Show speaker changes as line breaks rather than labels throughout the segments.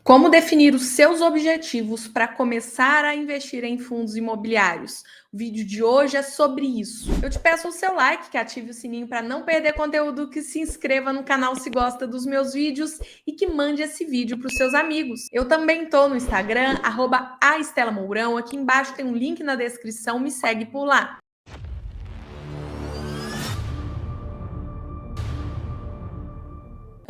Como definir os seus objetivos para começar a investir em fundos imobiliários? O vídeo de hoje é sobre isso. Eu te peço o seu like, que ative o sininho para não perder conteúdo, que se inscreva no canal se gosta dos meus vídeos e que mande esse vídeo para os seus amigos. Eu também estou no Instagram, @aestelamourão. Aqui embaixo tem um link na descrição, me segue por lá.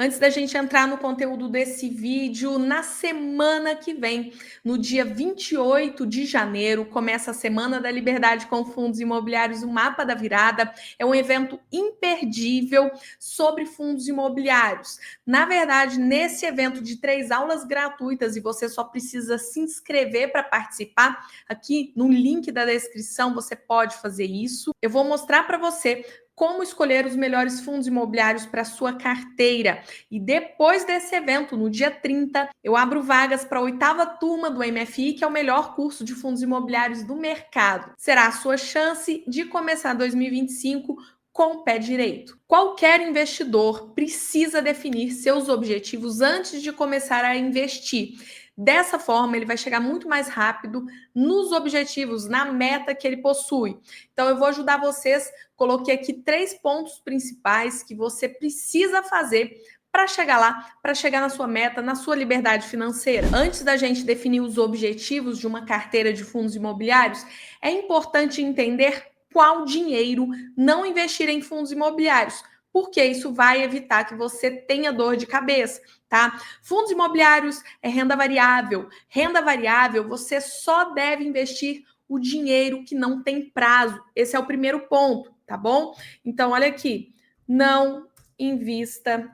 Antes da gente entrar no conteúdo desse vídeo, na semana que vem, no dia 28 de janeiro, começa a Semana da Liberdade com Fundos Imobiliários, o Mapa da Virada. É um evento imperdível sobre fundos imobiliários. Na verdade, nesse evento de 3 aulas gratuitas, e você só precisa se inscrever para participar, aqui no link da descrição você pode fazer isso. Eu vou mostrar para você como escolher os melhores fundos imobiliários para sua carteira. E depois desse evento, no dia 30, eu abro vagas para a 8ª turma do MFI, que é o melhor curso de fundos imobiliários do mercado. Será a sua chance de começar 2025 com o pé direito. Qualquer investidor precisa definir seus objetivos antes de começar a investir. Dessa forma, ele vai chegar muito mais rápido nos objetivos, na meta que ele possui. Então, eu vou ajudar vocês. Coloquei aqui 3 pontos principais que você precisa fazer para chegar lá, para chegar na sua meta, na sua liberdade financeira. Antes da gente definir os objetivos de uma carteira de fundos imobiliários, é importante entender qual dinheiro não investir em fundos imobiliários, porque isso vai evitar que você tenha dor de cabeça, tá? Fundos imobiliários é renda variável. Renda variável, você só deve investir o dinheiro que não tem prazo. Esse é o primeiro ponto, tá bom? Então, olha aqui, não invista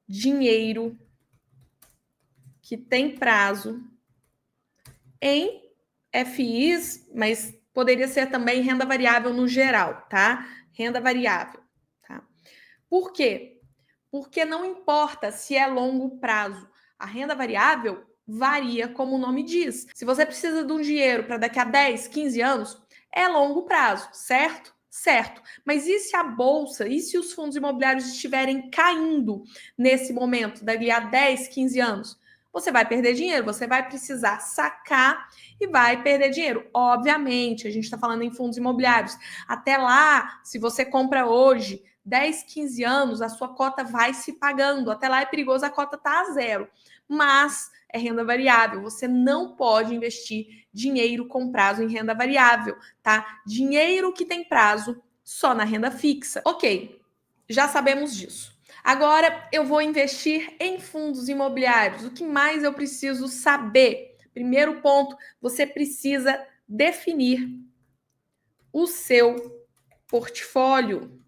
dinheiro que tem prazo em FIs, mas poderia ser também renda variável no geral, tá? Renda variável, tá? Por quê? Porque não importa se é longo prazo. A renda variável varia, como o nome diz. Se você precisa de um dinheiro para daqui a 10, 15 anos, é longo prazo, certo? Certo. Mas e se a bolsa, e se os fundos imobiliários estiverem caindo nesse momento, daqui a 10, 15 anos? Você vai perder dinheiro, você vai precisar sacar e vai perder dinheiro. Obviamente, a gente está falando em fundos imobiliários. Até lá, se você compra hoje, 10, 15 anos, a sua cota vai se pagando. Até lá é perigoso a cota estar a zero. Mas é renda variável. Você não pode investir dinheiro com prazo em renda variável, tá? Dinheiro que tem prazo só na renda fixa. Ok, já sabemos disso. Agora eu vou investir em fundos imobiliários. O que mais eu preciso saber? Primeiro ponto, você precisa definir o seu portfólio.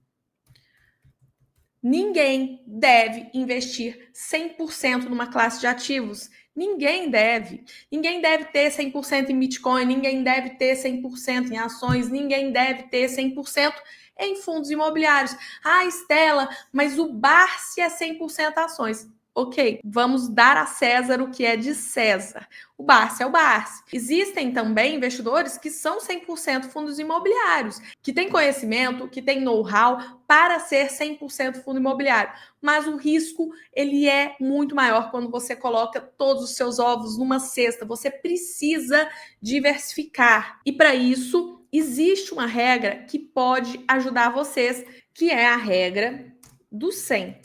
Ninguém deve investir 100% numa classe de ativos. Ninguém deve. Ninguém deve ter 100% em Bitcoin, ninguém deve ter 100% em ações, ninguém deve ter 100% em fundos imobiliários. Ah, Estela, mas o Barsi é 100% ações. Ok, vamos dar a César o que é de César. O Barsi é o Barsi. Existem também investidores que são 100% fundos imobiliários, que têm conhecimento, que têm know-how para ser 100% fundo imobiliário. Mas o risco, ele é muito maior quando você coloca todos os seus ovos numa cesta. Você precisa diversificar. E para isso, existe uma regra que pode ajudar vocês, que é a regra do 100,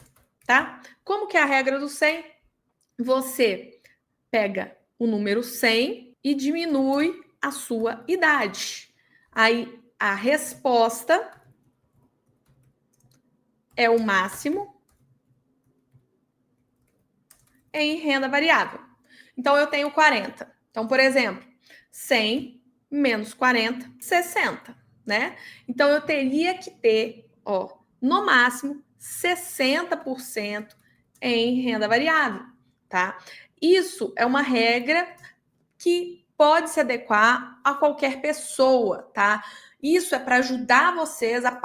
tá? Como que é a regra do 100? Você pega o número 100 e diminui a sua idade. Aí a resposta é o máximo em renda variável. Então eu tenho 40. Então, por exemplo, 100 menos 40, 60, né? Então eu teria que ter, no máximo 60% em renda variável, tá? Isso é uma regra que pode se adequar a qualquer pessoa, tá? Isso é para ajudar vocês a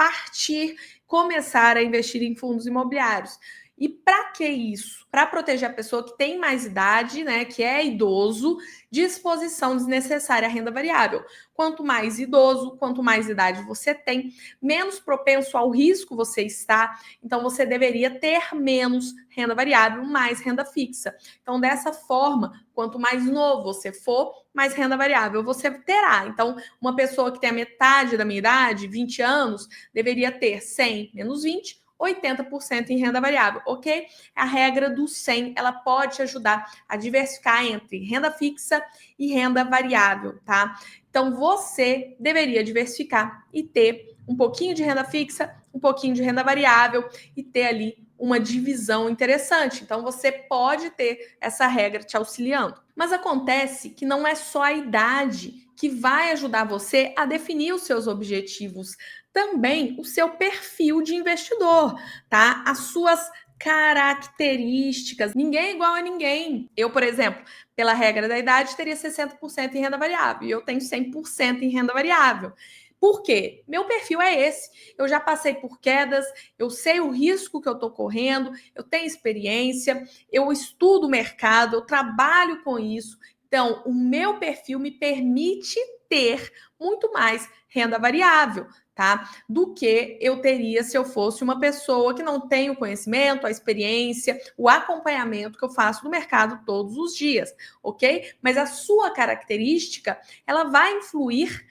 começar a investir em fundos imobiliários. E para que isso? Para proteger a pessoa que tem mais idade, né, que é idoso, de exposição desnecessária à renda variável. Quanto mais idoso, quanto mais idade você tem, menos propenso ao risco você está, então você deveria ter menos renda variável, mais renda fixa. Então, dessa forma, quanto mais novo você for, mais renda variável você terá. Então, uma pessoa que tem a metade da minha idade, 20 anos, deveria ter 100 menos 20, 80% em renda variável, ok? A regra do 100, ela pode te ajudar a diversificar entre renda fixa e renda variável, tá? Então, você deveria diversificar e ter um pouquinho de renda fixa, um pouquinho de renda variável e ter ali uma divisão interessante. Então, você pode ter essa regra te auxiliando. Mas acontece que não é só a idade que vai ajudar você a definir os seus objetivos, também o seu perfil de investidor, tá? As suas características. Ninguém é igual a ninguém. Eu, por exemplo, pela regra da idade, teria 60% em renda variável e eu tenho 100% em renda variável. Por quê? Meu perfil é esse. Eu já passei por quedas, eu sei o risco que eu estou correndo, eu tenho experiência, eu estudo o mercado, eu trabalho com isso. Então, o meu perfil me permite ter muito mais renda variável, tá? Do que eu teria se eu fosse uma pessoa que não tem o conhecimento, a experiência, o acompanhamento que eu faço do mercado todos os dias, ok? Mas a sua característica, ela vai influir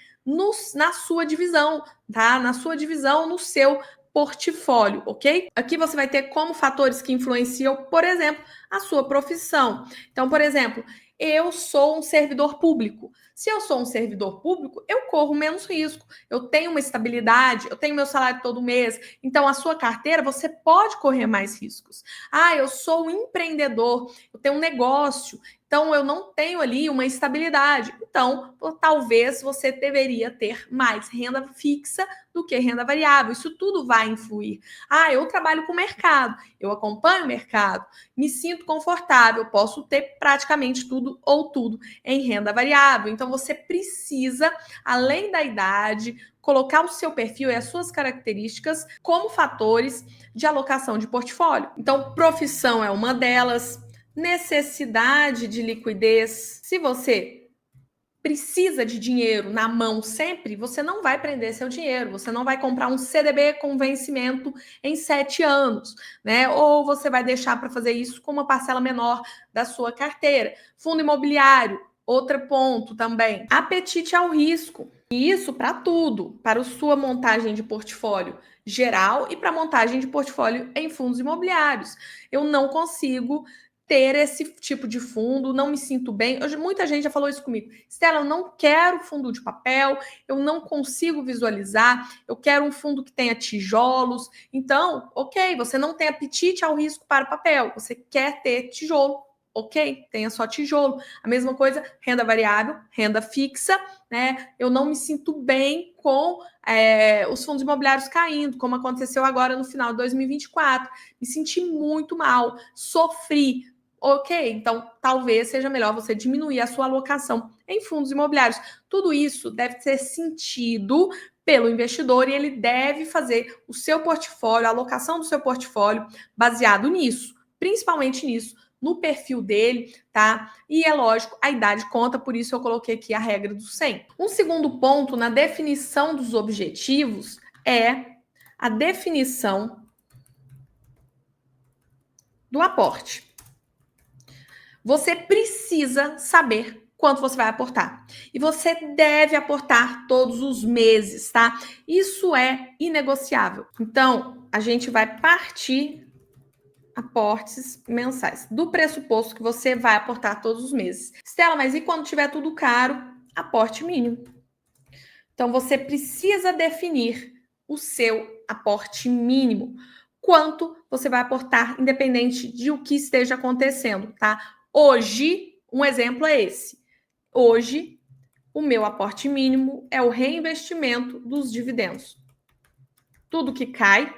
na sua divisão, tá? Na sua divisão, no seu portfólio, ok? Aqui você vai ter como fatores que influenciam, por exemplo, a sua profissão. Então, por exemplo, eu sou um servidor público. Se eu sou um servidor público, eu corro menos risco. Eu tenho uma estabilidade, eu tenho meu salário todo mês. Então, a sua carteira, você pode correr mais riscos. Ah, eu sou um empreendedor, eu tenho um negócio. Então, eu não tenho ali uma estabilidade. Então, talvez você deveria ter mais renda fixa do que renda variável. Isso tudo vai influir. Ah, eu trabalho com o mercado, eu acompanho o mercado, me sinto confortável, posso ter praticamente tudo ou tudo em renda variável. Então, você precisa, além da idade, colocar o seu perfil e as suas características como fatores de alocação de portfólio. Então, profissão é uma delas, necessidade de liquidez. Se você precisa de dinheiro na mão sempre, você não vai prender seu dinheiro, você não vai comprar um CDB com vencimento em 7 anos, né? Ou você vai deixar para fazer isso com uma parcela menor da sua carteira. Fundo imobiliário, outro ponto também. Apetite ao risco. E isso para tudo, para a sua montagem de portfólio geral e para montagem de portfólio em fundos imobiliários. Eu não consigo ter esse tipo de fundo, não me sinto bem. Muita gente já falou isso comigo. Stella, eu não quero fundo de papel, eu não consigo visualizar, eu quero um fundo que tenha tijolos. Então, ok, você não tem apetite ao risco para papel, você quer ter tijolo. Ok, tenha só tijolo. A mesma coisa, renda variável, renda fixa, né? Eu não me sinto bem com os fundos imobiliários caindo, como aconteceu agora no final de 2024. Me senti muito mal, sofri. Ok, então talvez seja melhor você diminuir a sua alocação em fundos imobiliários. Tudo isso deve ser sentido pelo investidor e ele deve fazer o seu portfólio, a alocação do seu portfólio baseado nisso, principalmente nisso, no perfil dele, tá? E é lógico, a idade conta, por isso eu coloquei aqui a regra do 100. Um segundo ponto na definição dos objetivos é a definição do aporte. Você precisa saber quanto você vai aportar. E você deve aportar todos os meses, tá? Isso é inegociável. Então, a gente vai partir aportes mensais, do pressuposto que você vai aportar todos os meses. Stella, mas e quando tiver tudo caro? Aporte mínimo. Então, você precisa definir o seu aporte mínimo. Quanto você vai aportar, independente de o que esteja acontecendo, tá? Hoje, um exemplo é esse. Hoje, o meu aporte mínimo é o reinvestimento dos dividendos. Tudo que cai,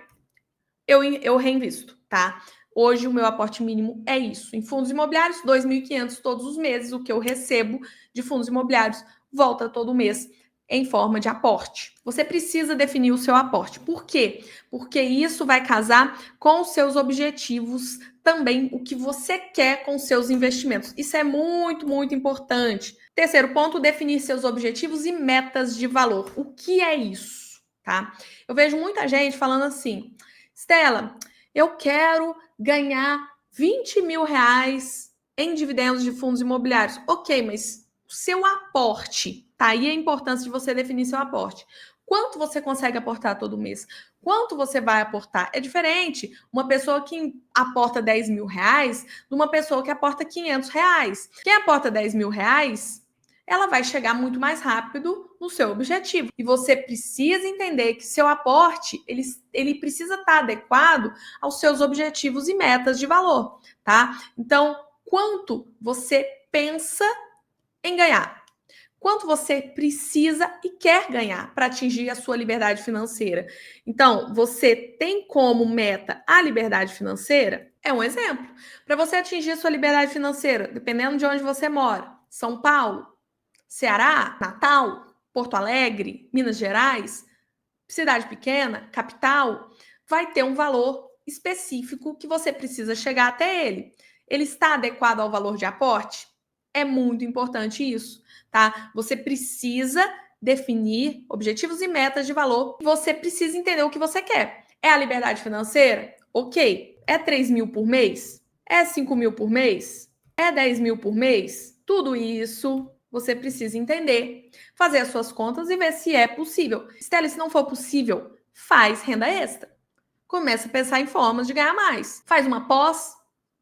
eu reinvisto, tá? Hoje, o meu aporte mínimo é isso. Em fundos imobiliários, 2.500 todos os meses. O que eu recebo de fundos imobiliários volta todo mês em forma de aporte. Você precisa definir o seu aporte. Por quê? Porque isso vai casar com os seus objetivos também, o que você quer com os seus investimentos. Isso é muito, muito importante. Terceiro ponto, definir seus objetivos e metas de valor. O que é isso? Tá? Eu vejo muita gente falando assim, Stella, eu quero ganhar 20 mil reais em dividendos de fundos imobiliários. Ok, mas o seu aporte, tá aí a importância de você definir seu aporte. Quanto você consegue aportar todo mês? Quanto você vai aportar? É diferente uma pessoa que aporta 10 mil reais de uma pessoa que aporta 500 reais. Quem aporta 10 mil reais, ela vai chegar muito mais rápido no seu objetivo. E você precisa entender que seu aporte, ele precisa estar adequado aos seus objetivos e metas de valor, tá? Então, quanto você pensa em ganhar? Quanto você precisa e quer ganhar para atingir a sua liberdade financeira? Então, você tem como meta a liberdade financeira? É um exemplo. Para você atingir a sua liberdade financeira, dependendo de onde você mora, São Paulo, Ceará, Natal, Porto Alegre, Minas Gerais, cidade pequena, capital, vai ter um valor específico que você precisa chegar até ele. Ele está adequado ao valor de aporte? É muito importante isso, tá? Você precisa definir objetivos e metas de valor. Você precisa entender o que você quer. É a liberdade financeira? Ok. É 3 mil por mês? É 5 mil por mês? É 10 mil por mês? Tudo isso você precisa entender, fazer as suas contas e ver se é possível. Stella, se não for possível, faz renda extra. Começa a pensar em formas de ganhar mais. Faz uma pós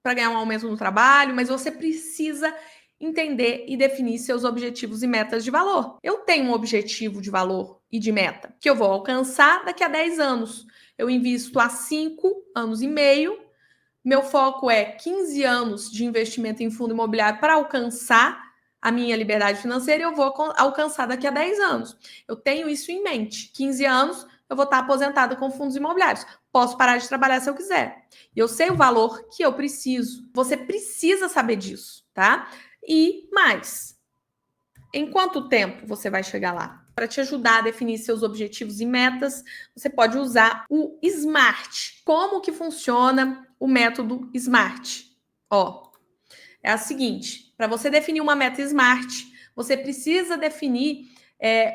para ganhar um aumento no trabalho, mas você precisa entender e definir seus objetivos e metas de valor. Eu tenho um objetivo de valor e de meta que eu vou alcançar daqui a 10 anos. Eu invisto há 5 anos e meio. Meu foco é 15 anos de investimento em fundo imobiliário para alcançar a minha liberdade financeira e eu vou alcançar daqui a 10 anos. Eu tenho isso em mente. 15 anos, eu vou estar aposentada com fundos imobiliários. Posso parar de trabalhar se eu quiser. E eu sei o valor que eu preciso. Você precisa saber disso, tá? E mais, em quanto tempo você vai chegar lá? Para te ajudar a definir seus objetivos e metas, você pode usar o SMART. Como que funciona o método SMART? Ó, é a seguinte, para você definir uma meta SMART, você precisa definir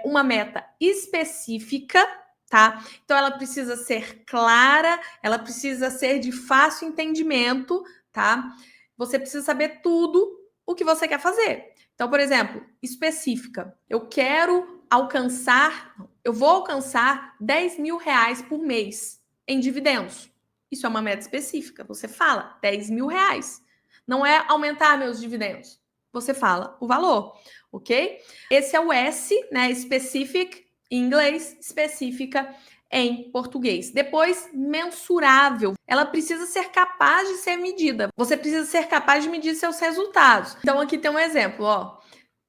uma meta específica, tá? Então, ela precisa ser clara, ela precisa ser de fácil entendimento, tá? Você precisa saber tudo o que você quer fazer. Então, por exemplo, específica. Eu vou alcançar 10 mil reais por mês em dividendos. Isso é uma meta específica. Você fala 10 mil reais. Não é aumentar meus dividendos. Você fala o valor, ok? Esse é o S, né? Specific em inglês, específica em português. Depois, mensurável. Ela precisa ser capaz de ser medida. Você precisa ser capaz de medir seus resultados. Então, aqui tem um exemplo, ó.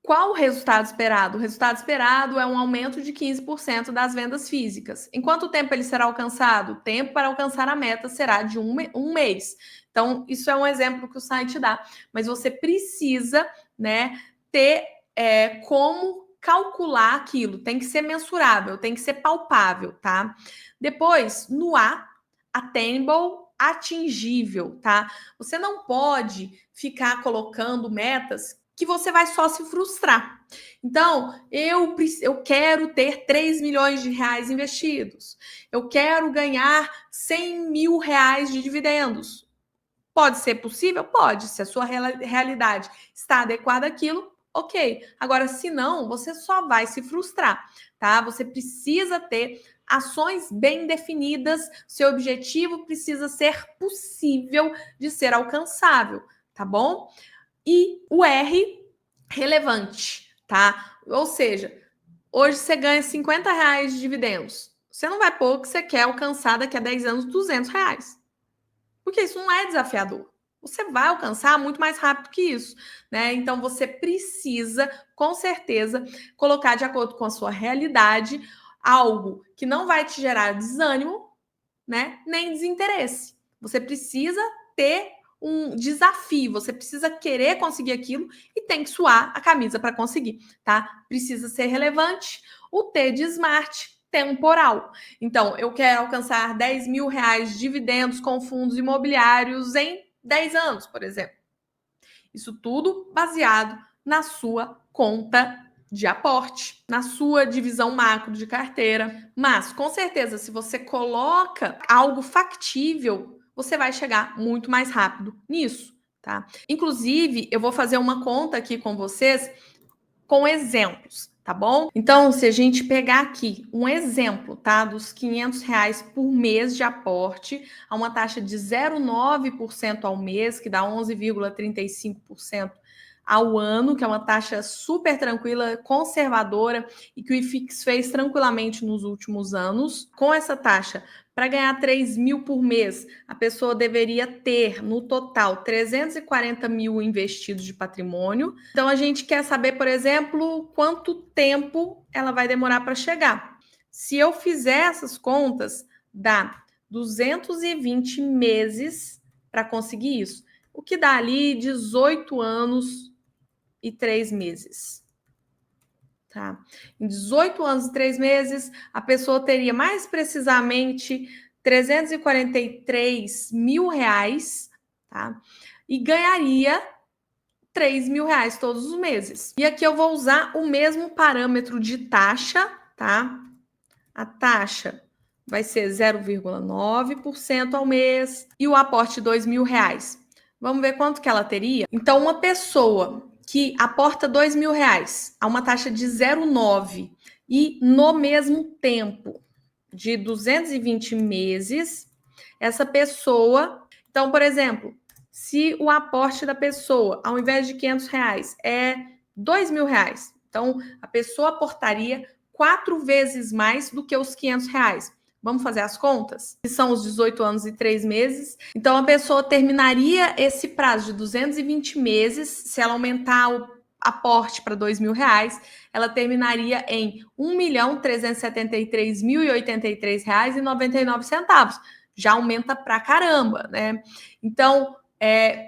Qual o resultado esperado? O resultado esperado é um aumento de 15% das vendas físicas. Em quanto tempo ele será alcançado? O tempo para alcançar a meta será de um mês. Então, isso é um exemplo que o site dá. Mas você precisa, né, ter como calcular aquilo. Tem que ser mensurável, tem que ser palpável, tá? Depois, no A, attainable, atingível, tá? Você não pode ficar colocando metas que você vai só se frustrar. Então, eu quero ter 3 milhões de reais investidos. Eu quero ganhar 100 mil reais de dividendos. Pode ser possível? Pode. Se a sua realidade está adequada àquilo, ok. Agora, se não, você só vai se frustrar, tá? Você precisa ter ações bem definidas. Seu objetivo precisa ser possível de ser alcançável, tá bom? E o R, relevante, tá? Ou seja, hoje você ganha 50 reais de dividendos. Você não vai pôr que você quer alcançar daqui a 10 anos 200 reais. Porque isso não é desafiador. Você vai alcançar muito mais rápido que isso, né? Então você precisa, com certeza, colocar de acordo com a sua realidade algo que não vai te gerar desânimo, né? Nem desinteresse. Você precisa ter um desafio, você precisa querer conseguir aquilo e tem que suar a camisa para conseguir, tá? Precisa ser relevante. O T de Smart, temporal. Então, eu quero alcançar 10 mil reais de dividendos com fundos imobiliários em 10 anos, por exemplo. Isso tudo baseado na sua conta de aporte, na sua divisão macro de carteira. Mas, com certeza, se você coloca algo factível, você vai chegar muito mais rápido nisso, tá? Inclusive, eu vou fazer uma conta aqui com vocês com exemplos, tá bom? Então, se a gente pegar aqui um exemplo, tá? Dos R$ 500 por mês de aporte, a uma taxa de 0,9% ao mês, que dá 11,35% ao ano, que é uma taxa super tranquila, conservadora e que o IFIX fez tranquilamente nos últimos anos. Com essa taxa, para ganhar 3 mil por mês, a pessoa deveria ter, no total, 340 mil investidos de patrimônio. Então, a gente quer saber, por exemplo, quanto tempo ela vai demorar para chegar. Se eu fizer essas contas, dá 220 meses para conseguir isso, o que dá ali 18 anos e 3 meses. Tá? Em 18 anos e 3 meses, a pessoa teria mais precisamente 343 mil reais, tá? E ganharia 3 mil reais todos os meses. E aqui eu vou usar o mesmo parâmetro de taxa, tá? A taxa vai ser 0,9% ao mês e o aporte R$ 2 mil reais. Vamos ver quanto que ela teria? Então, uma pessoa que aporta R$ 2 mil reais a uma taxa de 0,9 e no mesmo tempo de 220 meses, essa pessoa... Então, por exemplo, se o aporte da pessoa, ao invés de R$ 500 reais, é R$ 2 mil reais, então a pessoa aportaria 4 vezes mais do que os R$ 500 reais. Vamos fazer as contas? Que são os 18 anos e 3 meses. Então, a pessoa terminaria esse prazo de 220 meses, se ela aumentar o aporte para R$ 2 mil reais, ela terminaria em R$ 1.373.083,99. Já aumenta pra caramba, né? Então,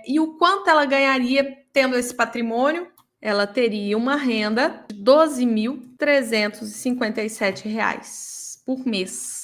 e o quanto ela ganharia tendo esse patrimônio? Ela teria uma renda de R$ 12.357 por mês.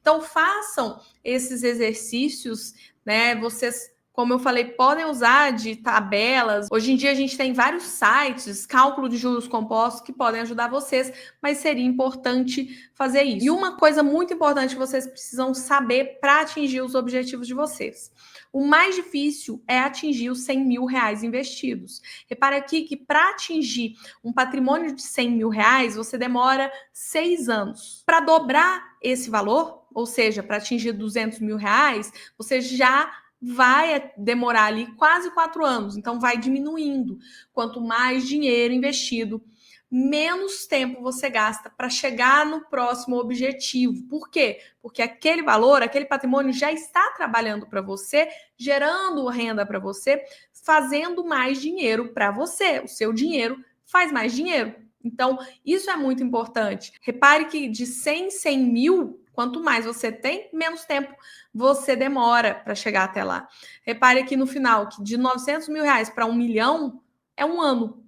Então, façam esses exercícios, né? Vocês, como eu falei, podem usar de tabelas. Hoje em dia a gente tem vários sites, cálculo de juros compostos, que podem ajudar vocês, mas seria importante fazer isso. E uma coisa muito importante que vocês precisam saber para atingir os objetivos de vocês. O mais difícil é atingir os 100 mil reais investidos. Repare aqui que para atingir um patrimônio de 100 mil reais, você demora 6 anos. Para dobrar esse valor, ou seja, para atingir 200 mil reais, você já vai demorar ali quase 4 anos. Então, vai diminuindo. Quanto mais dinheiro investido, menos tempo você gasta para chegar no próximo objetivo. Por quê? Porque aquele valor, aquele patrimônio já está trabalhando para você, gerando renda para você, fazendo mais dinheiro para você. O seu dinheiro faz mais dinheiro. Então, isso é muito importante. Repare que de 100 em 100 mil, quanto mais você tem, menos tempo você demora para chegar até lá. Repare aqui no final que de 900 mil reais para 1 milhão é um ano.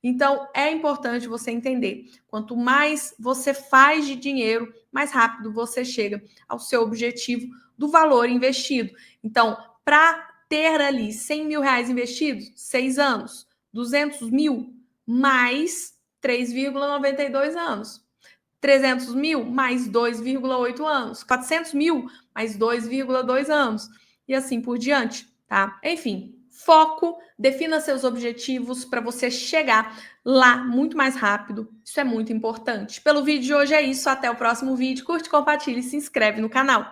Então, é importante você entender. Quanto mais você faz de dinheiro, mais rápido você chega ao seu objetivo do valor investido. Então, para ter ali 100 mil reais investidos, 6 anos, 200 mil, mais 3,92 anos. 300 mil, mais 2,8 anos. 400 mil, mais 2,2 anos. E assim por diante, tá? Enfim, foco, defina seus objetivos para você chegar lá muito mais rápido. Isso é muito importante. Pelo vídeo de hoje é isso. Até o próximo vídeo. Curte, compartilhe e se inscreve no canal.